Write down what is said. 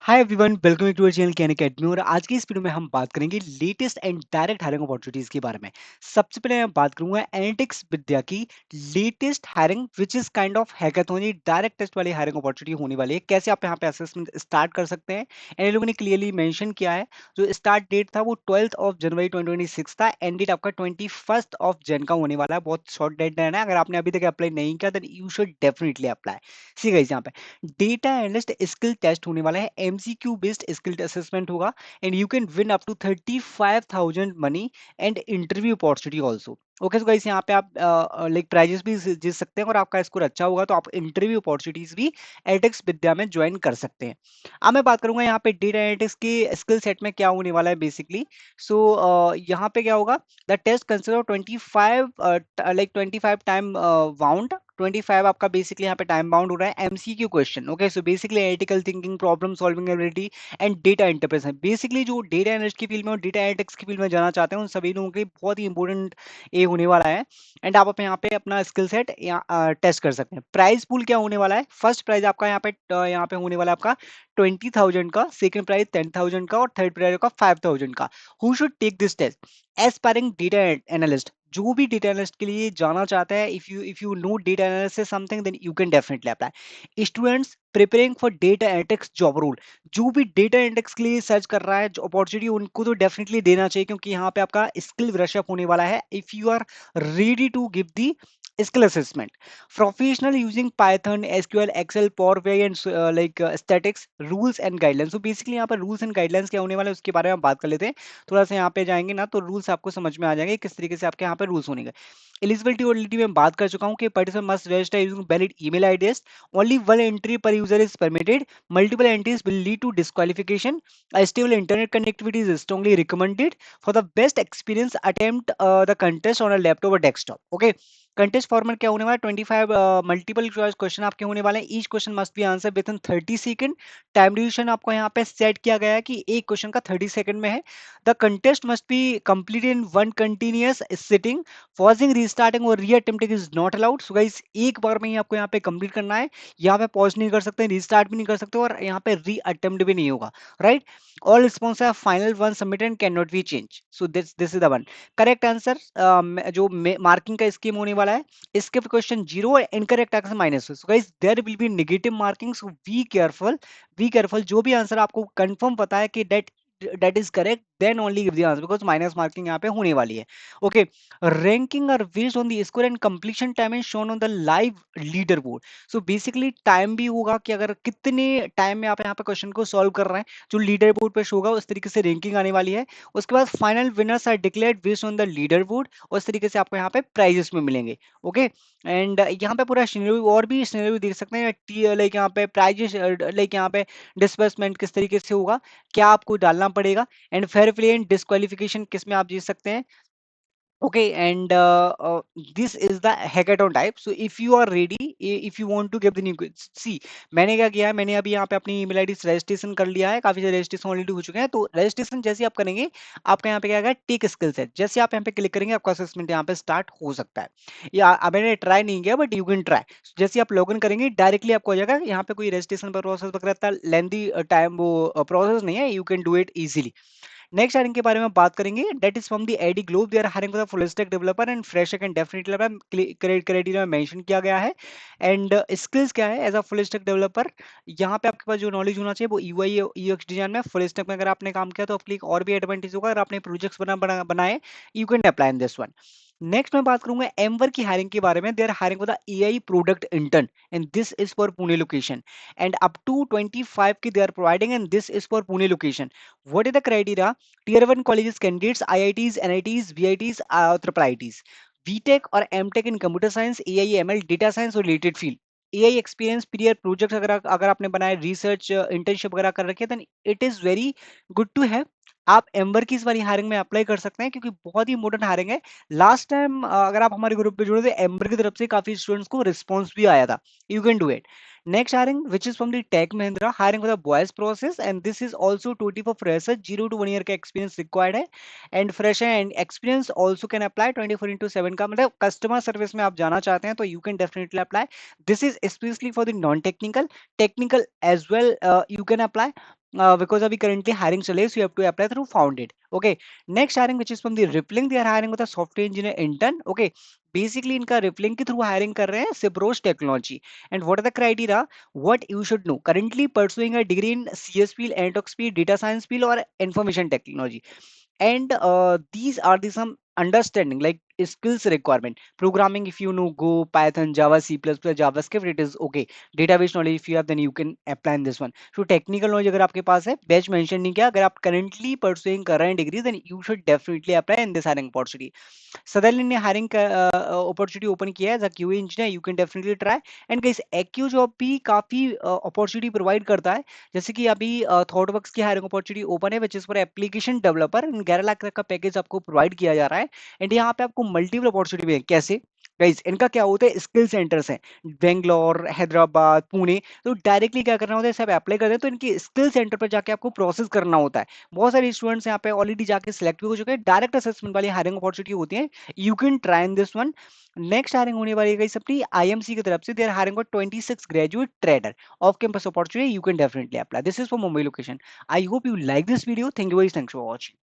Hi everyone, welcome to our channel Can Academy. और आज की इस वीडियो में हम बात करेंगे latest and direct hiring opportunities के बारे में। सबसे पहले मैं बात करूंगा एनालिटिक्स विद्या की latest hiring which is kind of hackathon. ये डायरेक्ट टेस्ट वाली हायरिंग अपॉर्चुनिटी होने वाली है। कैसे आप यहाँ पे असेसमेंट स्टार्ट कर सकते हैं, एंड ये लोगों ने क्लियरली मेंशन किया है। जो स्टार्ट डेट था वो 12 ऑफ जनवरी 2026 था। एंड डेट आपका 21 ऑफ जन का होने वाला है। बहुत शॉर्ट डेडलाइन है। अगर आपने अभी तक अप्लाई नहीं किया then you should definitely apply. See guys, यहाँ पे डेटा एनालिस्ट स्किल टेस्ट होने वाला है। एमसीक्यू बेस्ड स्किल असेसमेंट होगा। And you can win up to 35,000 money and interview opportunity also. Okay, तो गाइस यहाँ पे आप लाइक प्राइजेस भी जीत सकते हैं। और आपका स्कोर अच्छा होगा तो आप इंटरव्यू अपॉर्चुनिटीज भी एटेक्स विद्या में ज्वाइन कर सकते हैं। अब मैं बात करूंगा यहाँ पे डेटा एनालिटिक्स के स्किल सेट में क्या होने वाला है बेसिकली। सो यहाँ पे क्या होगा, the test consider 25 like 25 time bound. 25 आपका बेसिकली यहाँ पे टाइम बाउंड हो रहा है। MCQ question, okay. So basically analytical thinking, problem solving ability and data interpretation. Basically जो डेटा एनालिस्ट की फील्ड में और डेटा एनालिटिक्स की फील्ड में जाना चाहते हैं उन सभी लोगों के लिए बहुत ही इंपॉर्टेंट ये होने वाला है। एंड आप यहाँ पे अपना स्किल सेट टेस्ट कर सकते हैं। प्राइस पूल क्या होने वाला है, फर्स्ट प्राइज आपका यहाँ पे होने वाला है आपका 20,000 का, सेकंड प्राइज 10,000 का और थर्ड प्राइज का 5,000 का। Who should take this test? Aspiring data analyst. जो भी डेटा एनालिस्ट के लिए जाना चाहता है, if you know data analysis something then you can definitely apply. Students preparing for data analytics job role. जो भी डेटा एनालिटिक्स के लिए सर्च कर रहा है जो अपॉर्चुनिटी, उनको तो डेफिनेटली देना चाहिए, क्योंकि यहाँ पे आपका स्किल ब्रशअप होने वाला है। If you are ready to give the skill assessment, professional using python, sql, excel, power bi and statics, rules and guidelines। so basically यहाँ पर rules and guidelines क्या होने वाला है उसके बारे में हम बात कर लेते हैं। थोड़ा सा यहाँ पे जाएंगे ना तो रूल्स आपको समझ में आ जाएंगे किस तरीके से आपके यहाँ पे रूल्स होने। एलिजिबिलिटी और एलिजिबिलिटी में बात कर चुका हूं कि participant must register using valid email IDs. Only one entry per user is permitted. Multiple entries will lead to disqualification. A stable internet connectivity is strongly recommended. For the best experience, attempt the contest on a laptop or desktop. Okay. Contest format क्या होने वाला है, 25 multiple choice question आपके होने वाले हैं। Each question must be answer with in 30 second. Time duration आपको यहाँ पे सेट किया गया है कि एक क्वेश्चन का 30 सेकंड में है। The contest must be completed in one continuous sitting. Pausing, restarting और reattempting is not allowed. So guys एक बार में ही आपको यहाँ पे कंप्लीट करना है। यहाँ पे पॉज नहीं कर सकते, रीस्टार्ट भी नहीं कर सकते और यहाँ पे रीअटेम्प्ट भी नहीं होगा, right. All response are final one submitted can not be change. So this is the one correct answer. जो मार्किंग का स्कीम होने वाला है, skip question 0, incorrect answer -1। so guys there will be negative marking, so be careful। जो भी answer आपको confirm पता है कि that is correct then only give the answer, because minus marking यहाँ पे होने वाली है। Okay, ranking are based on the score and completion time is shown on the live leader board. So basically time भी होगा कि अगर कितने टाइम में आप यहाँ पे क्वेश्चन को सॉल्व कर रहे हैं, जो लीडर बोर्ड पे शो होगा उस तरीके से रैंकिंग आने वाली है। उसके बाद final winners are declared based on the leader board. उस तरीके से आपको यहाँ पे प्राइजेस में मिलेंगे। ओके, एंड यहाँ पे पूरा सिनेरियो और भी सिनेरियो देख सकते हैं। लाइक यहाँ पे प्राइजेस, लाइक यहाँ पे डिस्बर्समेंट किस तरीके से होगा, क्या आपको डालना पड़ेगा, and fair play and disqualification किस में आप जीत सकते हैं। Okay, and this is the hackathon type. So if you are ready, if you want to give the new see, मैंने क्या किया है, मैंने अभी यहाँ पे अपनी ईमेल आईडी रजिस्ट्रेशन कर लिया है। काफी सारे रजिस्ट्रेशन ऑलरेडी हो चुके हैं। तो रजिस्ट्रेशन जैसे आप करेंगे, आपका यहाँ पे क्या आएगा, टेक स्किल सेट। जैसे आप यहाँ पे क्लिक करेंगे आपका असेसमेंट यहाँ पे स्टार्ट हो सकता है। या अब मैंने ट्राई नहीं किया बट यू कैन ट्राई। जैसे आप लॉगिन करेंगे डायरेक्टली आपको हो जाएगा। यहाँ पे कोई रजिस्ट्रेशन प्रोसेस वगैरह लेंदी टाइम वो प्रोसेस नहीं है। You can do it easily. Next hiring के बारे में बात करेंगे, that is from the AD globe. They are hiring for the full stack developer and fresher can definitely criteria में मेंशन किया गया है। एंड स्किल्स क्या है as a full stack developer, यहाँ पे आपके पास जो नॉलेज होना चाहिए वो यूआई यूएक्स डिजाइन में, फुल स्टैक में अगर आपने काम किया तो आपके लिए और भी एडवांटेज होगा। अगर आपने प्रोजेक्ट्स बनाए, you can apply in this one. Next मैं बात करूंगा एम्बर की हायरिंग के बारे में। They are hiring for the AI product intern and this is for Pune location. And up to 25 की they are providing and this is for Pune location. What is the criteria? Tier 1 colleges candidates, IITs, NITs, VITs, triple IITs, BTech और MTech in computer science, AI, ML, data science और related field। AI experience, prior project अगर आपने बनाए, research internship वगैरह कर रखी है, then it is very good to have. आप एम्बर की इस वाली हायरिंग में अप्लाई कर सकते हैं, क्योंकि बहुत ही इंपॉर्टेंट हायरिंग है। लास्ट टाइम अगर आप हमारे ग्रुप पे जुड़े थे, एम्बर की तरफ से काफी स्टूडेंट्स को रिस्पॉन्स भी आया था। You can do it. Next hiring, which is from the Tech Mahindra, hiring for the boys process, and this is also 20 for fresher, 0 to 1 year का experience required है, and fresher and experience also can apply 24/7 का, मतलब customer service में आप जाना चाहते हैं तो you can definitely apply. This is especially for the non-technical, technical as well you can apply. because अभी currently hiring चल रही है, so you have to apply through Founded. Okay. Next hiring which is from the Rippling, they are hiring with a software engineer intern. Okay. Basically इनका Rippling के through hiring कर रहे हैं Cypros technology. And what are the criteria, what you should know, currently pursuing a degree in CSP, एंटोक्सपी, data science field और information technology. And these are the some understanding like skills requirement: programming if you know Go, Python, Java, C++, JavaScript, it is okay. Database knowledge if you have, then you can apply in this one. So technical knowledge अगर आपके पास है, batch mention नहीं किया, अगर आप currently pursuing कर रहे हैं डिग्री, then you should definitely apply in this hiring opportunity. Sutherland ने हायरिंग का अपॉर्चुनिटी ओपन किया है as a QA engineer, you can definitely try. And guys एक्यू जॉब भी काफी अपॉर्चुनिटी प्रोवाइड करता है. जैसे कि अभी थॉटवर्क्स की हायरिंग अपॉर्चुनिटी ओपन है which is for application developer, 11 lakh तक का पैकेज आपको प्रोवाइड किया जा रहा है. एंड यहाँ पे आपको मल्टीपल अपॉर्चुनिटी भी है. कैसे गाइस, इनका क्या होता है, स्किल सेंटर्स हैं बेंगलोर, हैदराबाद, पुणे. तो डायरेक्टली क्या करना होता है, सब अप्लाई करते हैं तो इनकी स्किल सेंटर पर जाके आपको प्रोसेस करना होता है. बहुत सारे स्टूडेंट्स यहाँ पे ऑलरेडी जाके सिलेक्ट भी हो चुके हैं. डायरेक्ट असेसमेंट वाली हायरिंग अपॉर्चुनिटी होती है, you can try in this one. Next hiring होने वाली है गाइस अपनी आईएमसी की तरफ से. They are hiring for 26 graduate trader off campus opportunity, you can definitely apply. This is for Mumbai location. I hope you like this video. Thank you, thanks for watching.